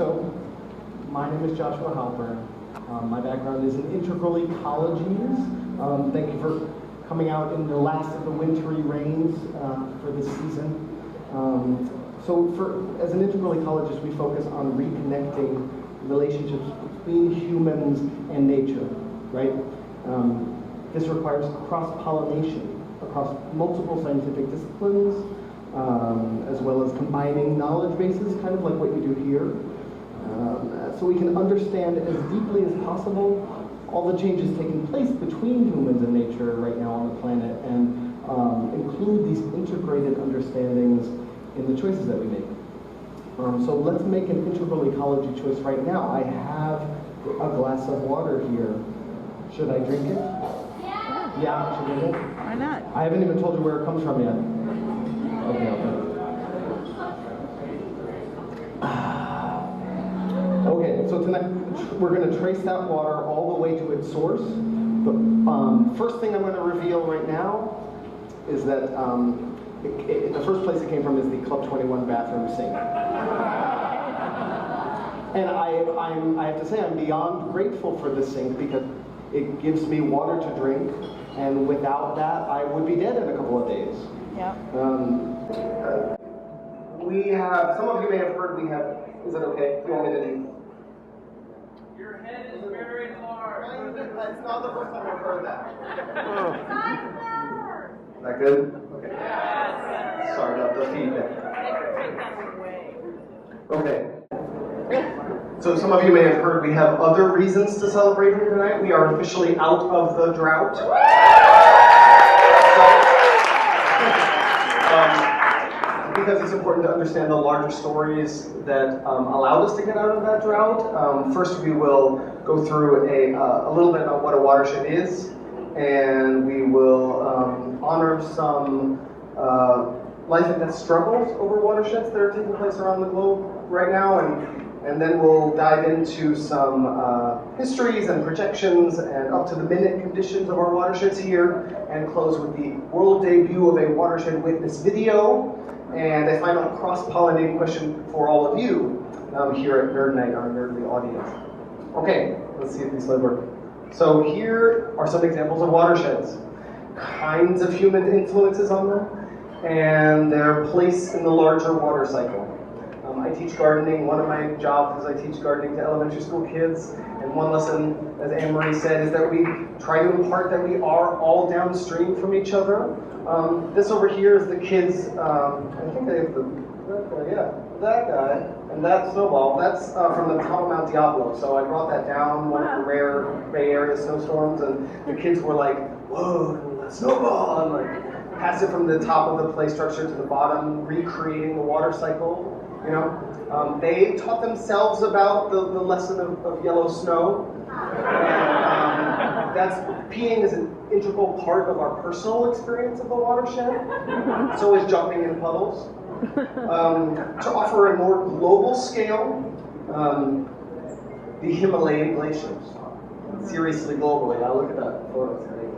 So, my name is Joshua Halpern. My background is in integral ecologies. Thank you for coming out in the last of the wintry rains for this season. As an integral ecologist, we focus on reconnecting relationships between humans and nature, right? This requires cross-pollination across multiple scientific disciplines, as well as combining knowledge bases, kind of like what you do here. So we can understand as deeply as possible all the changes taking place between humans and nature right now on the planet, and include these integrated understandings in the choices that we make. So let's make an integral ecology choice right now. I have a glass of water here. Should I drink it? Yeah. Yeah, I should drink it? Why not? I haven't even told you where it comes from yet. Okay, so tonight we're going to trace that water all the way to its source. The first thing I'm going to reveal right now is that the first place it came from is the Club 21 bathroom sink. And I have to say I'm beyond grateful for this sink because it gives me water to drink, and without that I would be dead in a couple of days. Yeah. We have, some of you may have heard we have, is that okay? You want me to do? Your head is very large. That's not the first time I've heard that. Is that good? Okay. Yes. Sorry about the feedback. Okay. So some of you may have heard we have other reasons to celebrate here tonight. We are officially out of the drought. Because it's important to understand the larger stories that allowed us to get out of that drought. First, we will go through a little bit about what a watershed is, and we will honor some life and death struggles over watersheds that are taking place around the globe right now, and then we'll dive into some histories and projections and up-to-the-minute conditions of our watersheds here, and close with the world debut of a watershed witness video, and a final cross-pollinating question for all of you here at Nerd Night, our nerdly audience. Okay, let's see if these slides work. So here are some examples of watersheds, kinds of human influences on them, and their place in the larger water cycle. I teach gardening. One of my jobs is I teach gardening to elementary school kids, and one lesson, as Anne-Marie said, is that we try to impart that we are all downstream from each other. This over here is the kids, I think they have that guy, and that snowball, that's from the top of Mount Diablo. So I brought that down, one of the rare Bay Area snowstorms, and the kids were like, whoa, snowball, and like pass it from the top of the play structure to the bottom, recreating the water cycle. You know, they taught themselves about the lesson of yellow snow. And that's peeing is an integral part of our personal experience of the watershed. So is jumping in puddles. To offer a more global scale, the Himalayan glaciers. Seriously, globally, I look at that photo today.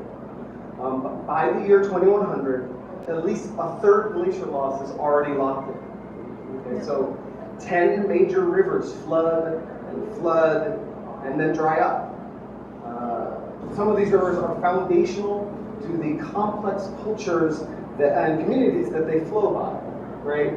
By the year 2100, at least a third glacier loss is already locked in. Okay, so 10 major rivers flood, and then dry up. Some of these rivers are foundational to the complex cultures and communities that they flow by, right?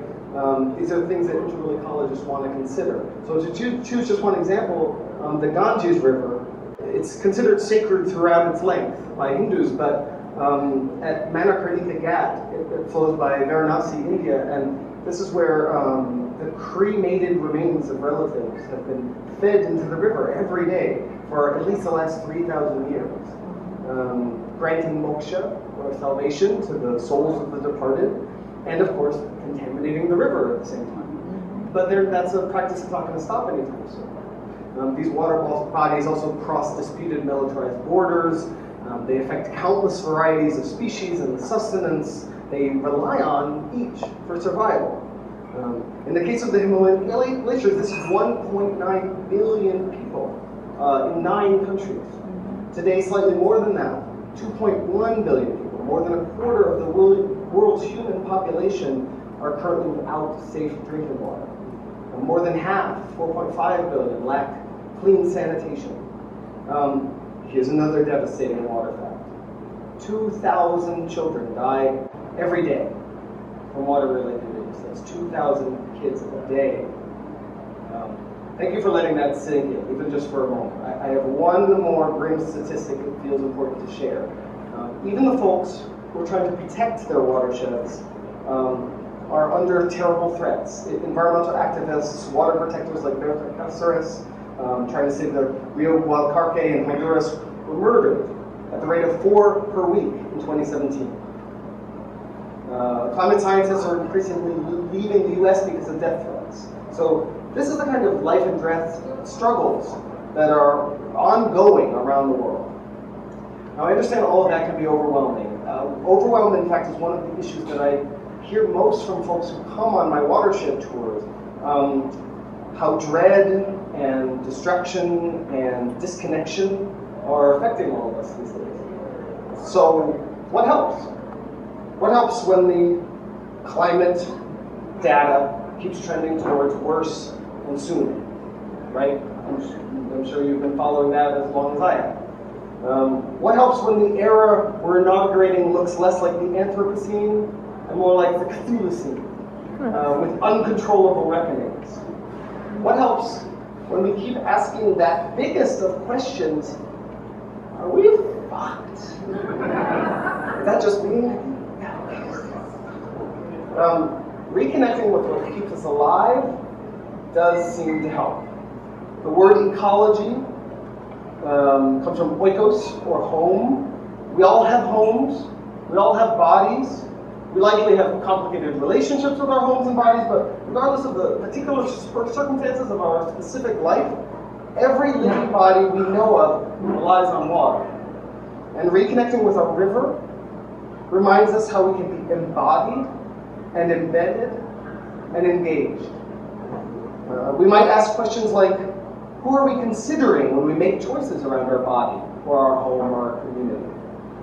These are things that integral ecologists want to consider. So to choose just one example, the Ganges River, it's considered sacred throughout its length by Hindus, but at Manakarnika Ghat, it flows by Varanasi, India, and this is where the cremated remains of relatives have been fed into the river every day for at least the last 3,000 years, granting moksha, or salvation, to the souls of the departed, and of course, contaminating the river at the same time. But that's a practice that's not going to stop anytime soon. These water bodies also cross disputed militarized borders. They affect countless varieties of species and the sustenance they rely on each for survival. In the case of the Himalayan glaciers, this is 1.9 billion people in 9 countries. Today, slightly more than that, 2.1 billion people, more than a quarter of the world's human population, are currently without safe drinking water. More than half, 4.5 billion, lack clean sanitation. Here's another devastating water fact. 2,000 children die every day from water-related issues. That's 2,000 kids a day. Thank you for letting that sink in, even just for a moment. I have one more grim statistic that feels important to share. Even the folks who are trying to protect their watersheds are under terrible threats. Environmental activists, water protectors like Berta Cáceres, trying to save the Rio Guadalcarque in Honduras, were murdered at the rate of 4 per week in 2017. Climate scientists are increasingly leaving the US because of death threats. So this is the kind of life and death struggles that are ongoing around the world. Now I understand all of that can be overwhelming. Overwhelm, in fact, is one of the issues that I hear most from folks who come on my watershed tours. How dread and destruction and disconnection are affecting all of us these days. So what helps? What helps when the climate data keeps trending towards worse and sooner, right? I'm sure you've been following that as long as I have. What helps when the era we're inaugurating looks less like the Anthropocene and more like the Cthulhucene, with uncontrollable reckonings? What helps when we keep asking that biggest of questions, are we fucked? Is that just me? Reconnecting with what keeps us alive does seem to help. The word ecology comes from oikos, or home. We all have homes. We all have bodies. We likely have complicated relationships with our homes and bodies, but regardless of the particular circumstances of our specific life, every living body we know of relies on water. And reconnecting with our river reminds us how we can be embodied and embedded and engaged. We might ask questions like, who are we considering when we make choices around our body, or our home, or our community?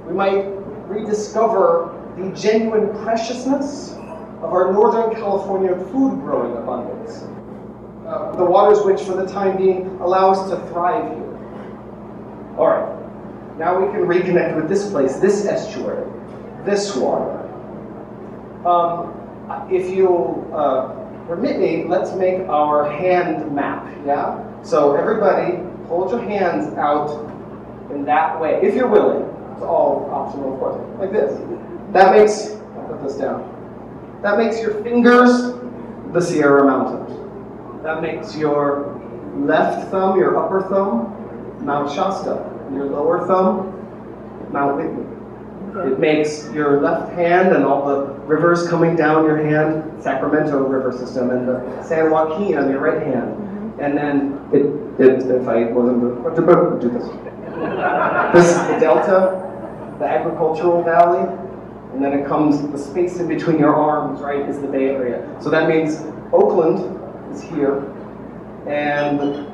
We might rediscover the genuine preciousness of our Northern California food growing abundance. The waters which, for the time being, allow us to thrive here. All right, now we can reconnect with this place, this estuary, this water. If you'll permit me, let's make our hand map, yeah? So everybody, hold your hands out in that way, if you're willing. It's all optional, of course, like this. That makes, I'll put this down. That makes your fingers the Sierra Mountains. That makes your left thumb, your upper thumb, Mount Shasta. Your lower thumb, Mount Whitney. It makes your left hand and all the rivers coming down your hand, Sacramento River system, and the San Joaquin on your right hand. And then if I wasn't do this. This is the Delta, the agricultural valley, and then it comes, the space in between your arms, right, is the Bay Area. So that means Oakland is here, and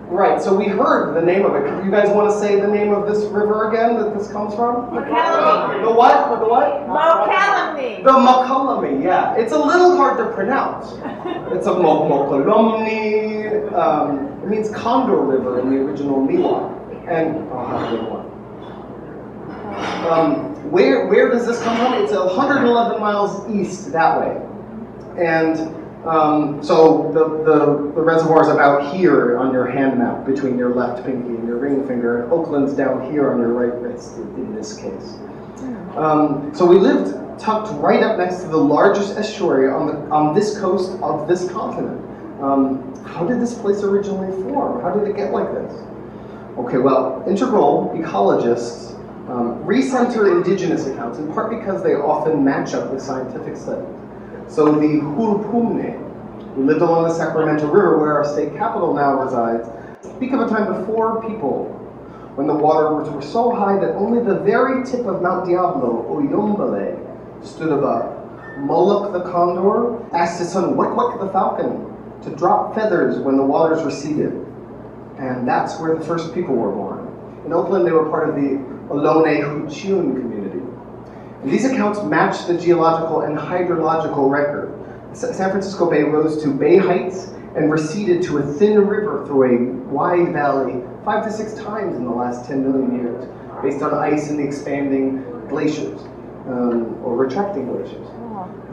right, so we heard the name of it. You guys want to say the name of this river again that this comes from? Mokelumne. The what? The what? Mokelumne. The Mokelumne, yeah. It's a little hard to pronounce. It's a Mokelumne. It means Condor River in the original Miwok. And, I'll have a good one. Where does this come from? It's 111 miles east that way. And so the reservoir is about here on your hand map, between your left pinky and your ring finger, and Oakland's down here on your right wrist in this case. So we lived tucked right up next to the largest estuary on this coast of this continent. How did this place originally form? How did it get like this? Okay, well, integral ecologists recenter indigenous accounts, in part because they often match up with scientific studies. So the Tuolumne, who lived along the Sacramento River, where our state capital now resides, speak of a time before people, when the waters were so high that only the very tip of Mount Diablo, Oyumbale, stood above. Moloch the condor asked his son Wek the falcon to drop feathers when the waters receded. And that's where the first people were born. In Oakland, they were part of the Ohlone Huchun community. And these accounts match the geological and hydrological record. San Francisco Bay rose to bay heights and receded to a thin river through a wide valley 5 to 6 times in the last 10 million years, based on ice in the expanding glaciers, or retracting glaciers.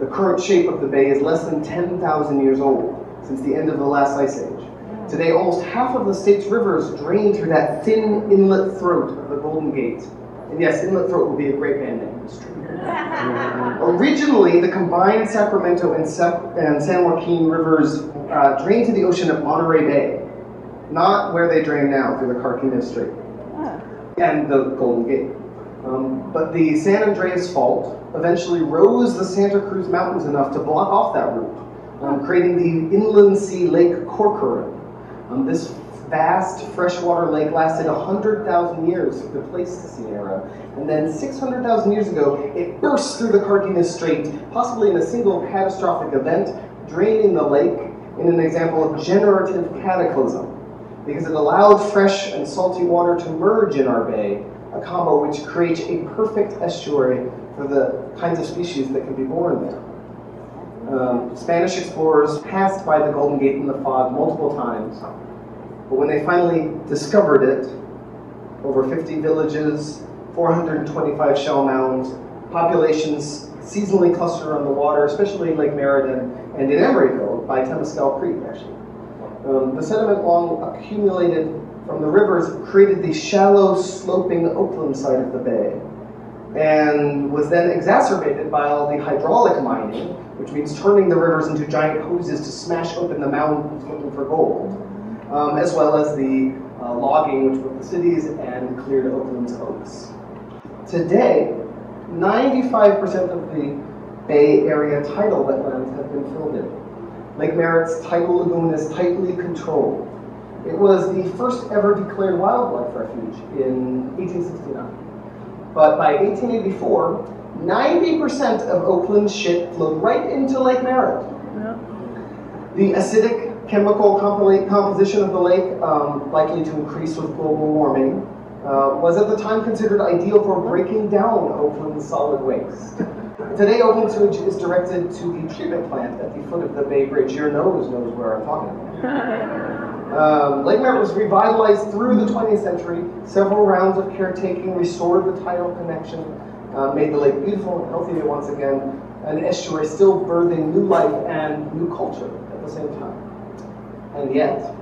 The current shape of the bay is less than 10,000 years old, since the end of the last ice age. Today, almost half of the state's rivers drain through that thin inlet throat of the Golden Gate. And yes, inlet throat would be a great band name, it's true. Originally, the combined Sacramento and San Joaquin rivers drained to the ocean at Monterey Bay, not where they drain now through the Carquinez Strait and the Golden Gate. But the San Andreas Fault eventually rose the Santa Cruz Mountains enough to block off that route, creating the inland sea Lake Corcoran. This vast freshwater lake lasted 100,000 years through the Pleistocene era, and then 600,000 years ago, it burst through the Carquinez Strait, possibly in a single catastrophic event, draining the lake in an example of generative cataclysm, because it allowed fresh and salty water to merge in our bay, a combo which creates a perfect estuary for the kinds of species that can be born there. Spanish explorers passed by the Golden Gate in the fog multiple times, but when they finally discovered it, over 50 villages, 425 shell mounds, populations seasonally clustered around the water, especially in Lake Meriden and in Emeryville by Temescal Creek, actually. The sediment long accumulated from the rivers created the shallow, sloping Oakland side of the bay, and was then exacerbated by all the hydraulic mining, which means turning the rivers into giant hoses to smash open the mountains looking for gold, as well as the logging, which built the cities and cleared Oakland's oaks. Today, 95% of the Bay Area tidal wetlands have been filled in. Lake Merritt's tidal lagoon is tightly controlled. It was the first ever declared wildlife refuge in 1869. But by 1884, 90% of Oakland's shit flowed right into Lake Merritt. Yep. The acidic chemical composition of the lake, likely to increase with global warming, was at the time considered ideal for breaking down Oakland's solid waste. Today, Oakland sewage is directed to the treatment plant at the foot of the Bay Bridge. Your nose knows where I'm talking about. Lake Merritt was revitalized through the 20th century. Several rounds of caretaking restored the tidal connection, made the lake beautiful and healthy once again, an estuary still birthing new life and new culture at the same time. And yet,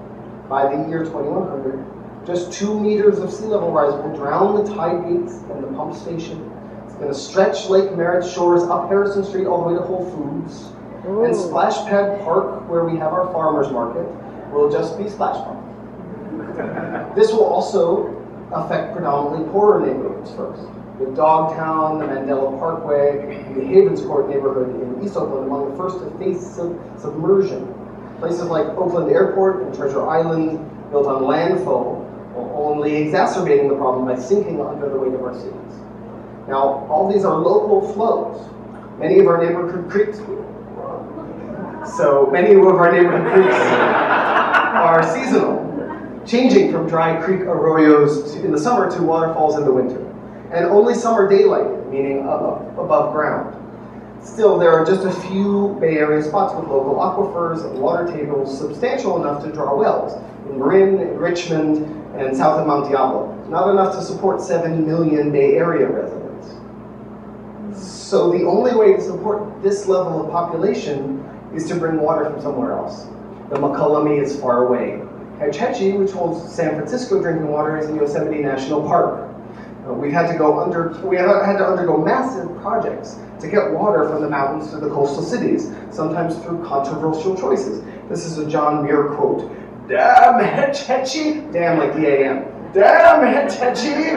by the year 2100, just 2 meters of sea level rise will drown the tide gates and the pump station. It's going to stretch Lake Merritt's shores up Harrison Street all the way to Whole Foods. Ooh. And Splash Pad Park, where we have our farmers market, will just be splash pump. This will also affect predominantly poorer neighborhoods first, with Dogtown, the Mandela Parkway, and the Havens Court neighborhood in East Oakland among the first to face submersion. Places like Oakland Airport and Treasure Island, built on landfill, only exacerbating the problem by sinking under the weight of our cities. Now, all these are local flows. Many of our neighborhood creeks are seasonal, changing from dry creek arroyos in the summer to waterfalls in the winter, and only summer daylight, meaning above ground. Still, there are just a few Bay Area spots with local aquifers and water tables substantial enough to draw wells in Marin, in Richmond, and south of Mount Diablo. Not enough to support 7 million Bay Area residents. So the only way to support this level of population is to bring water from somewhere else. The Mokelumne is far away. Hetch Hetchy, which holds San Francisco drinking water, is in Yosemite National Park. We had to undergo massive projects to get water from the mountains to the coastal cities, sometimes through controversial choices. This is a John Muir quote. Damn Hetch Hetchy, damn like D-A-M. Damn Hetch Hetchy,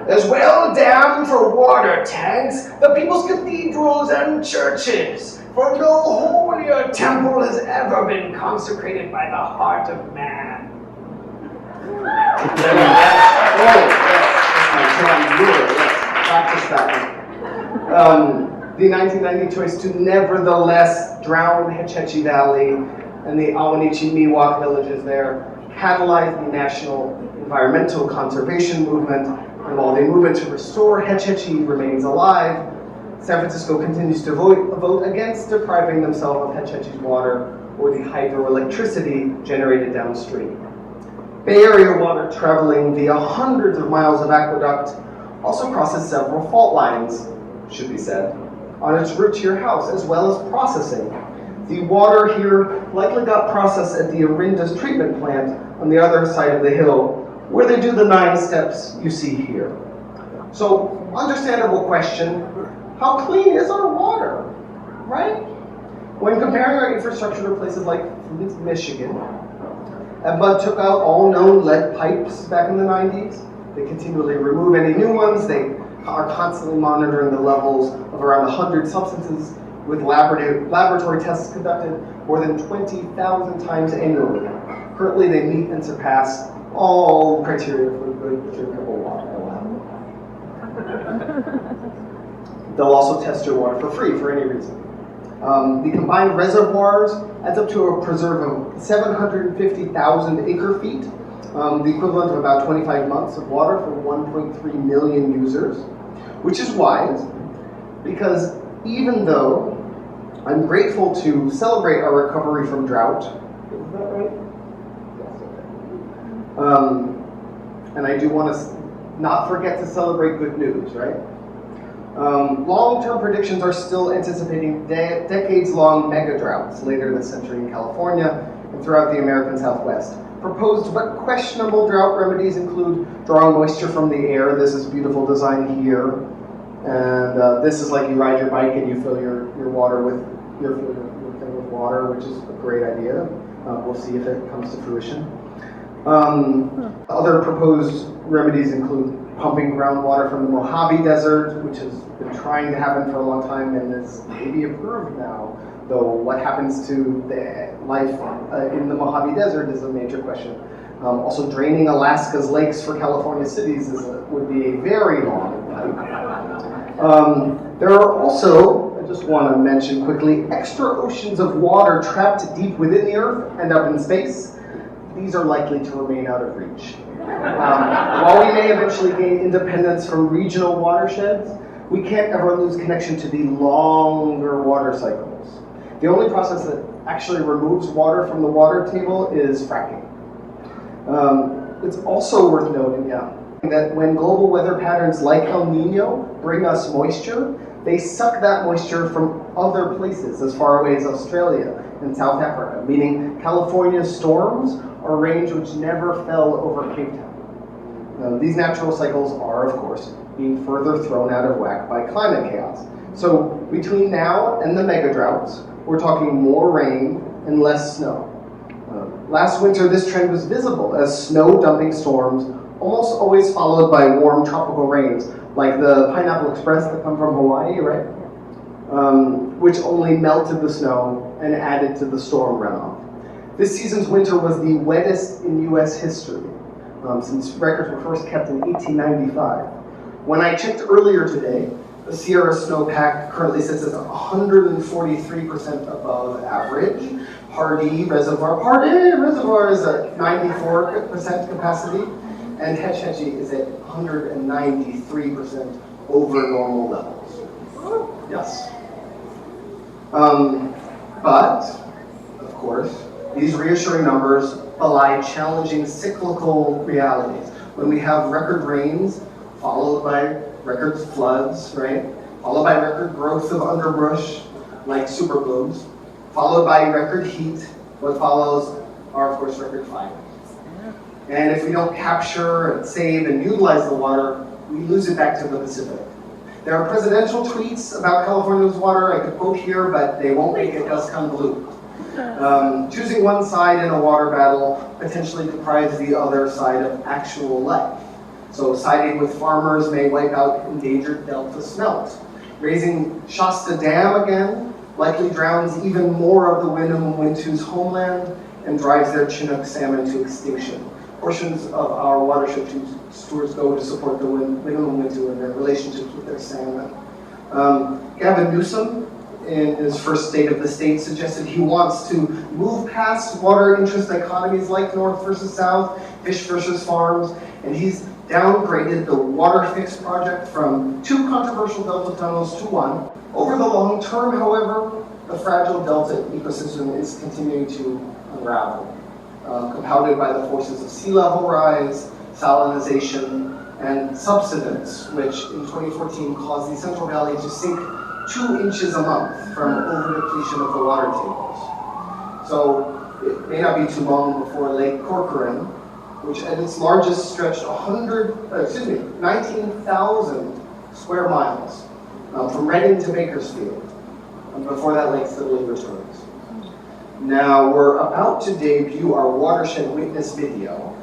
as well damn for water tanks, the people's cathedrals and churches, for no holier temple has ever been consecrated by the heart of man. John Muir, yes, practice that. The 1990 choice to nevertheless drown Hetch Hetchy Valley and the Awanichi Miwok villages there catalyzed the national environmental conservation movement, and while the movement to restore Hetch Hetchy remains alive, San Francisco continues to vote against depriving themselves of Hetch-Hetchy's water or the hydroelectricity generated downstream. Bay Area water traveling via hundreds of miles of aqueduct also crosses several fault lines, should be said, on its route to your house, as well as processing. The water here likely got processed at the Arinda's treatment plant on the other side of the hill, where they do the 9 steps you see here. So, understandable question, how clean is our water, right? When comparing our infrastructure to places like Flint, Michigan, Bud took out all known lead pipes back in the 90s. They continually remove any new ones. They are constantly monitoring the levels of around 100 substances with laboratory tests conducted more than 20,000 times annually. Currently, they meet and surpass all criteria for good drinkable water. They'll also test your water for free for any reason. The combined reservoirs adds up to a preserve of 750,000 acre feet, the equivalent of about 25 months of water for 1.3 million users, which is wise, because even though I'm grateful to celebrate our recovery from drought, is that right? Yes, okay. And I do want to not forget to celebrate good news, right? Long-term predictions are still anticipating decades-long mega droughts later this century in California and throughout the American Southwest. Proposed but questionable drought remedies include drawing moisture from the air. This is beautiful design here. And this is like you ride your bike and you fill your water with your thing with water, which is a great idea. We'll see if it comes to fruition. Other proposed remedies include pumping groundwater from the Mojave Desert, which has been trying to happen for a long time and is maybe approved now. Though what happens to the life in the Mojave Desert is a major question. Also, draining Alaska's lakes for California cities would be a very long pipe. There are also, I just want to mention quickly, extra oceans of water trapped deep within the Earth and up in space. These are likely to remain out of reach. While we may eventually gain independence from regional watersheds, we can't ever lose connection to the longer water cycles. The only process that actually removes water from the water table is fracking. It's also worth noting, that when global weather patterns like El Nino bring us moisture, they suck that moisture from other places as far away as Australia and South Africa, meaning California's storms are range which never fell over Cape Town. These natural cycles are, of course, being further thrown out of whack by climate chaos. So between now and the mega droughts, we're talking more rain and less snow. Last winter, this trend was visible as snow dumping storms almost always followed by warm tropical rains, like the Pineapple Express that come from Hawaii, right? Which only melted the snow and added to the storm runoff. This season's winter was the wettest in U.S. history, since records were first kept in 1895. When I checked earlier today, the Sierra snowpack currently sits at 143% above average. Pardee Reservoir is at 94% capacity, and Hetch-Hetchy is at 193% over normal levels. Yes. But, of course, these reassuring numbers belie challenging cyclical realities. When we have record rains, followed by record floods, right? Followed by record growth of underbrush, like superblooms, followed by record heat, what follows are, of course, record fires. And if we don't capture and save and utilize the water, we lose it back to the Pacific. There are presidential tweets about California's water I could quote here, but they won't make it dust come blue. Choosing one side in a water battle potentially deprives the other side of actual life. So siding with farmers may wipe out endangered delta smelt. Raising Shasta Dam again likely drowns even more of the Winnemucwa's homeland and drives their Chinook salmon to extinction. Portions of our watershed stores go to support the Winnemucwa and their relationships with their salmon. Gavin Newsom, in his first State of the State, suggested he wants to move past water interest dichotomies like North versus South, fish versus farms, and he's downgraded the water fix project from 2 controversial delta tunnels to 1. Over the long term, however, the fragile delta ecosystem is continuing to unravel, compounded by the forces of sea level rise, salinization, and subsidence, which in 2014 caused the Central Valley to sink 2 inches a month from over-depletion of the water tables. So it may not be too long before Lake Corcoran, which at its largest stretched 19,000 square miles from Reading to Bakersfield. And before that lake steadily returns. Now we're about to debut our Watershed Witness video,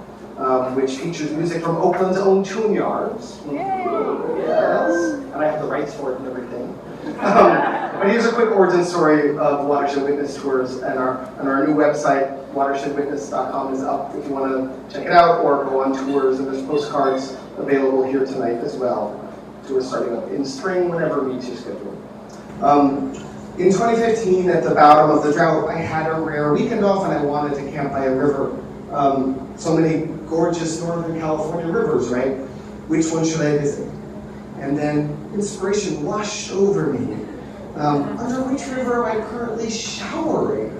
which features music from Oakland's own Tune Yards. Yes, and I have the rights for it and everything. But here's a quick origin story of Watershed Witness tours, and our new website, watershedwitness.com, is up if you want to check it out or go on tours, and there's postcards available here tonight as well. Tours starting up in spring, whenever meets your schedule. In 2015, at the bottom of the drought, I had a rare weekend off and I wanted to camp by a river. So many gorgeous Northern California rivers, right? Which one should I visit? And then inspiration washed over me. Under which river am I currently showering?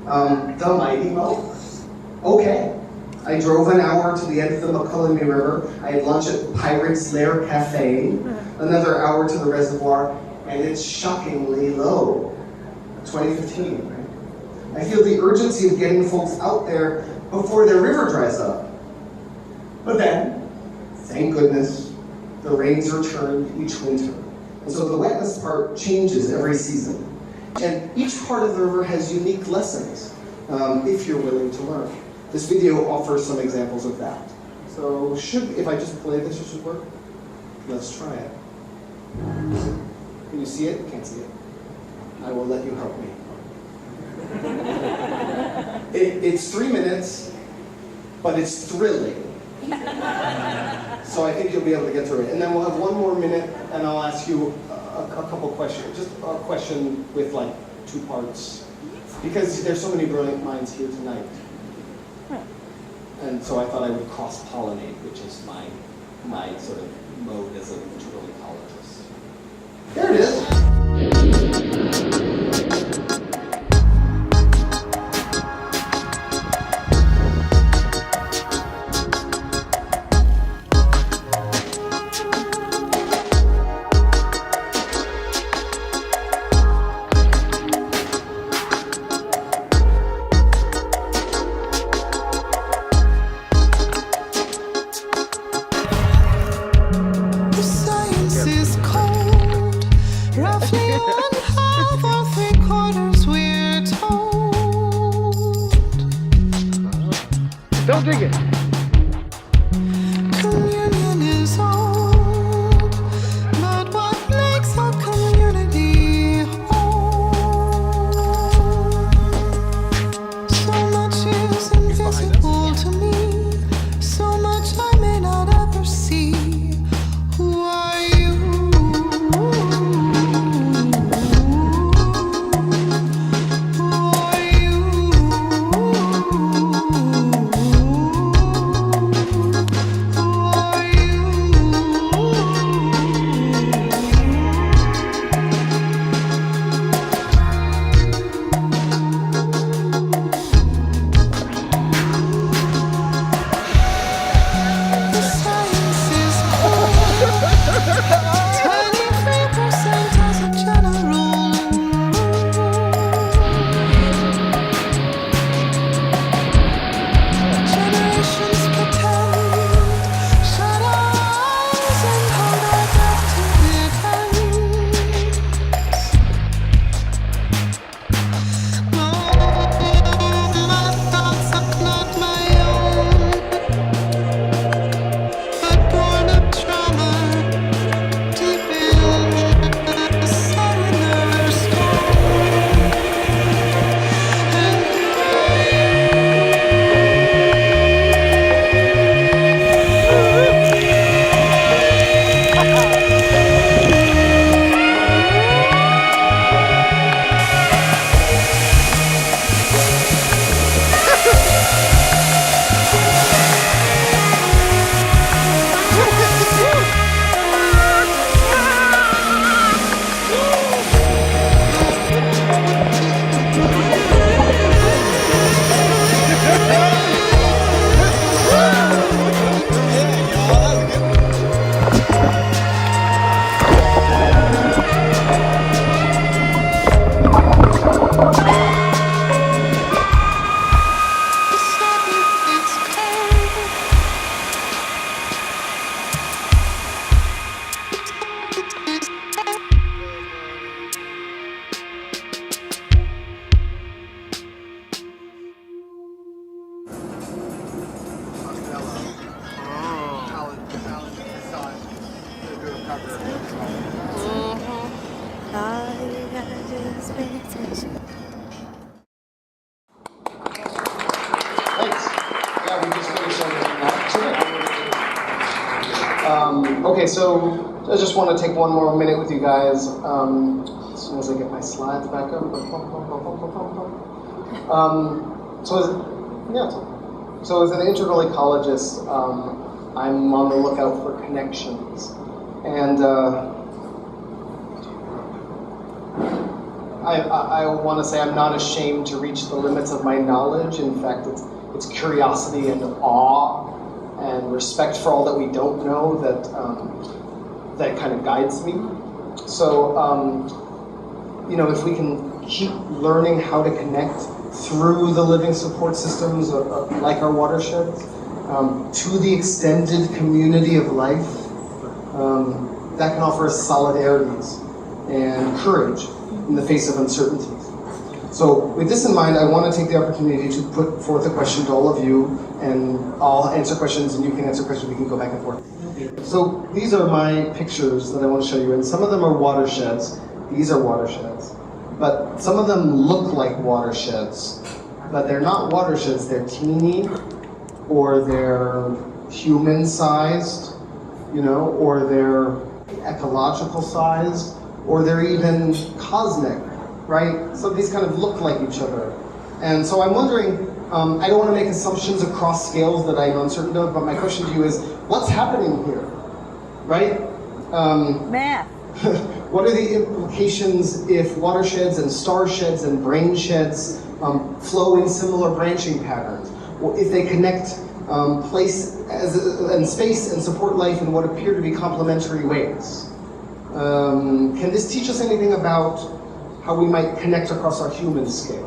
The mighty Mo. Okay. I drove an hour to the end of the Mokelumne River. I had lunch at Pirate's Lair Cafe. Another hour to the reservoir, and it's shockingly low. 2015, right? I feel the urgency of getting folks out there before their river dries up. But then, thank goodness, the rains return each winter. And so the wetness part changes every season. And each part of the river has unique lessons, if you're willing to learn. This video offers some examples of that. So if I just play this, it should work? Let's try it. Can you see it? Can't see it. I will let you help me. It's 3 minutes, but it's thrilling. So I think you'll be able to get through it. And then we'll have 1 more minute, and I'll ask you a couple questions. Just a question with like 2 parts. Because there's so many brilliant minds here tonight. And so I thought I would cross-pollinate, which is my sort of mode as a literal ecologist. There it is. Don't dig it. Communion is old, but what makes our community whole? So much is invisible to me, so much I may not ever see. Who are you? Who are you? Okay, so I just want to take one more minute with you guys. As soon as I get my slides back up. So as an integral ecologist, I'm on the lookout for connections. And I want to say I'm not ashamed to reach the limits of my knowledge. In fact, it's curiosity and awe and respect for all that we don't know that kind of guides me. So, if we can keep learning how to connect through the living support systems like our watersheds to the extended community of life, that can offer us solidarities and courage in the face of uncertainties. So with this in mind, I want to take the opportunity to put forth a question to all of you, and I'll answer questions and you can answer questions, we can go back and forth. So these are my pictures that I want to show you, and some of them are watersheds. These are watersheds. But some of them look like watersheds, but they're not watersheds, they're teeny, or they're human-sized, or they're ecological sized, or they're even cosmic, right? So these kind of look like each other. And so I'm wondering, I don't want to make assumptions across scales that I'm uncertain of, but my question to you is, what's happening here, right? Math. What are the implications if watersheds and starsheds and brainsheds flow in similar branching patterns? Or if they connect place and space and support life in what appear to be complementary ways? Can this teach us anything about how we might connect across our human scale?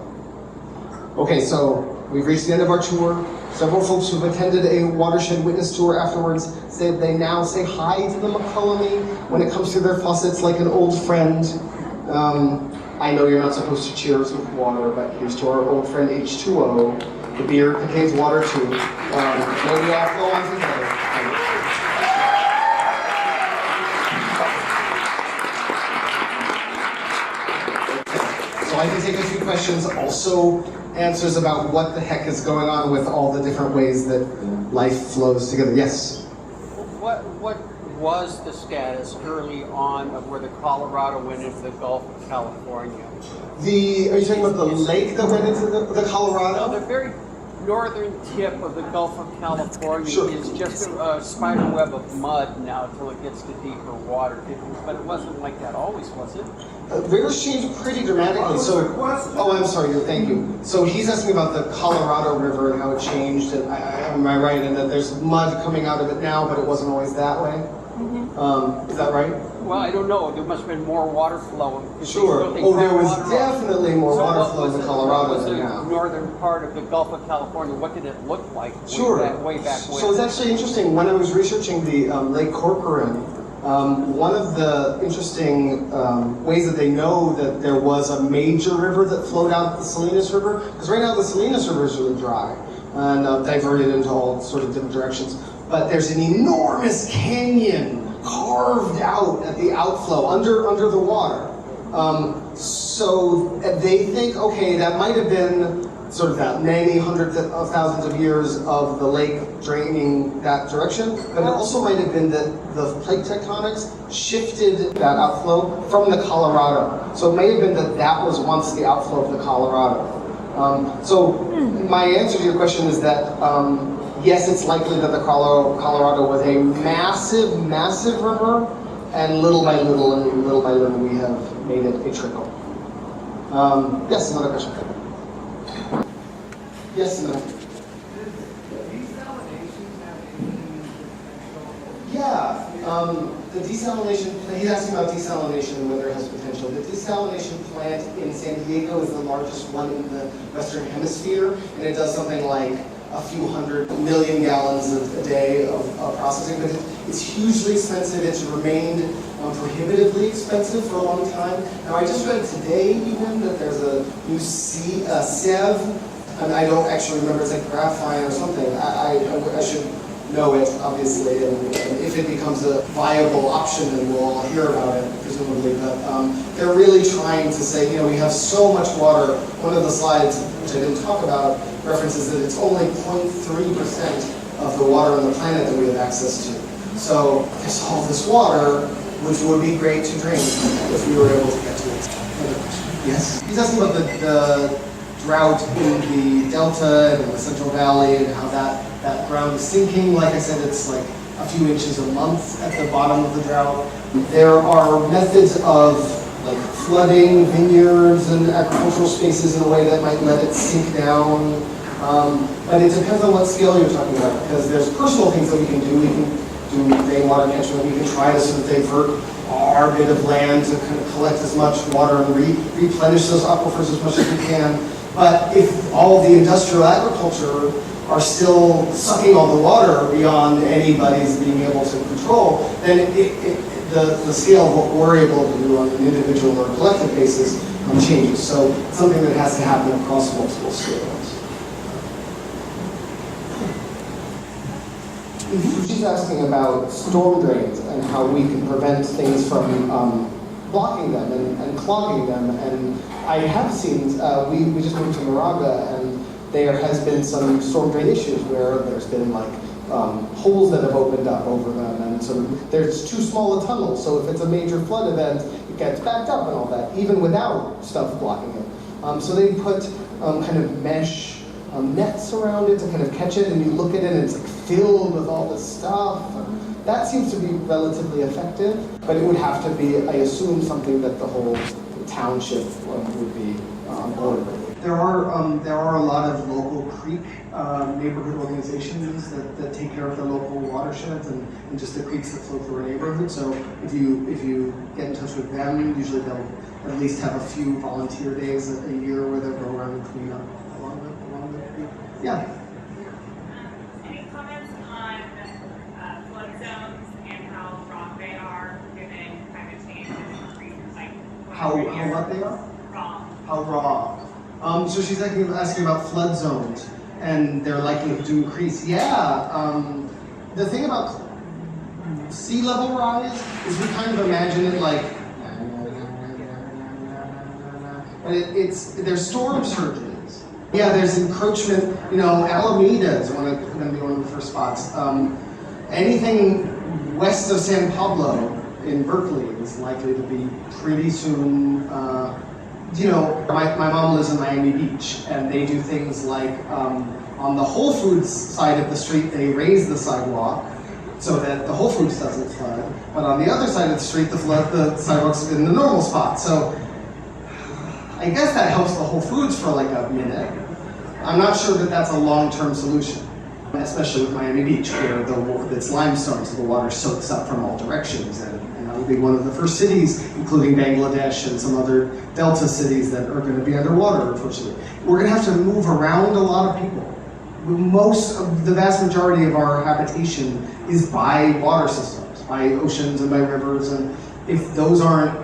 Okay, so we've reached the end of our tour. Several folks who've attended a watershed witness tour afterwards said they now say hi to the Mokelumne when it comes through their faucets like an old friend. I know you're not supposed to cheer us with water, but here's to our old friend H2O. The beer contains water too. May we all flow on together. So I can take a few questions, also answers about what the heck is going on with all the different ways that life flows together. Yes? What was the status early on of where the Colorado went into the Gulf of California? Are you talking about the lake that went into the Colorado? No, the very northern tip of the Gulf of California Sure. is just a spider web of mud now until it gets to deeper water. But it wasn't like that always, was it? Rivers changed pretty dramatically. I'm sorry. Thank you. So he's asking about the Colorado River and how it changed. And am I right in that there's mud coming out of it now, but it wasn't always that way? Mm-hmm. Is that right? Well, I don't know. There must have been more water flowing. Sure. There was definitely more water flow in Colorado than now. The northern part of the Gulf of California, what did it look like way back when? So it's actually interesting. When I was researching the Lake Corcoran, one of the interesting ways that they know that there was a major river that flowed out the Salinas River, because right now the Salinas River is really dry and diverted into all sort of different directions. But there's an enormous canyon carved out at the outflow under the water. So they think, okay, that might have been sort of that many hundreds of thousands of years of the lake draining that direction, but it also might have been that the plate tectonics shifted that outflow from the Colorado. So it may have been that that was once the outflow of the Colorado. So my answer to your question is that yes, it's likely that the Colorado was a massive, massive river, and little by little we have made it a trickle. Yes, another question. Yes, no. Yeah, the desalination, he's asking about desalination and whether it has potential. The desalination plant in San Diego is the largest one in the Western Hemisphere, and it does something like a few 100 million gallons a day of processing, but it's hugely expensive. It's remained prohibitively expensive for a long time. Now, I just read today even that there's a new SEV, and I don't actually remember, it's like graphite or something. I should know it, obviously, and if it becomes a viable option, then we'll all hear about it, presumably. But they're really trying to say, we have so much water. One of the slides, which I didn't talk about, references that it's only 0.3% of the water on the planet that we have access to. So there's all this water, which would be great to drink if we were able to get to it. Another question? Yes? He's asking about the drought in the Delta and in the Central Valley and how that ground is sinking. Like I said, it's like a few inches a month at the bottom of the drought. There are methods of like flooding vineyards and agricultural spaces in a way that might let it sink down. But it depends on what scale you're talking about, because there's personal things that we can do. We can do rainwater catchment. We can try to sort of divert our bit of land to kind of collect as much water and replenish those aquifers as much as we can. But if all the industrial agriculture are still sucking all the water beyond anybody's being able to control, then the scale of what we're able to do on an individual or collective basis changes. So it's something that has to happen across multiple scales. She's asking about storm drains and how we can prevent things from blocking them and clogging them. And I have seen, we just moved to Moraga, and there has been some storm drain issues where there's been like holes that have opened up over them, and so there's too small a tunnel. So if it's a major flood event, it gets backed up and all that, even without stuff blocking it. So they put kind of mesh nets around it to kind of catch it, and you look at it and it's like filled with all this stuff. That seems to be relatively effective, but it would have to be, I assume, something that the whole township would be on board with. There are a lot of local creek neighborhood organizations that take care of the local watersheds and just the creeks that flow through a neighborhood. So if you get in touch with them, usually they'll at least have a few volunteer days a year where they'll go around and clean up along the creek. Yeah. Any comments on flood zones and how wrong they are given climate change and increases like How what they are? wrong? How raw. So she's asking about flood zones and their likelihood to increase. Yeah. The thing about sea level rise is we kind of imagine it like, but there's storm surges. Yeah, there's encroachment. You know, Alameda is going to be one of the first spots. Anything west of San Pablo in Berkeley is likely to be pretty soon. You know, my mom lives in Miami Beach, and they do things like on the Whole Foods side of the street, they raise the sidewalk so that the Whole Foods doesn't flood. But on the other side of the street, the sidewalk's in the normal spot. So I guess that helps the Whole Foods for like a minute. I'm not sure that that's a long-term solution, especially with Miami Beach, where it's limestone, so the water soaks up from all directions. And that will be one of the first cities, including Bangladesh and some other Delta cities, that are going to be underwater, unfortunately. We're going to have to move around a lot of people. The vast majority of our habitation is by water systems, by oceans and by rivers, and if those aren't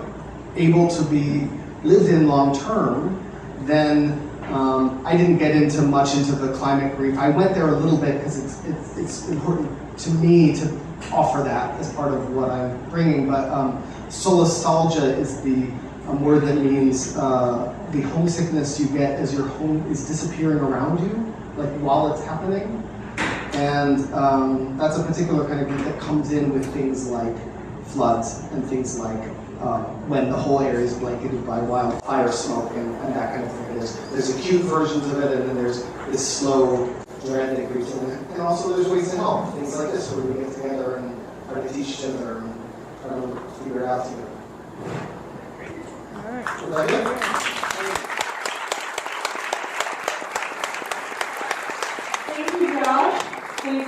able to be lived in long term, then I didn't get much into the climate grief. I went there a little bit because it's important to me to offer that as part of what I'm bringing, but solastalgia is the word that means the homesickness you get as your home is disappearing around you, like while it's happening. And that's a particular kind of grief that comes in with things like floods and things like when the whole area is blanketed by wildfire smoke and that kind of thing. There's acute versions of it, and then there's this slow dread that creeps in. And also there's ways to help, things like this, where we get together and try to teach each other and try to figure it out together. All right. Was that it? Thank you, Josh. Please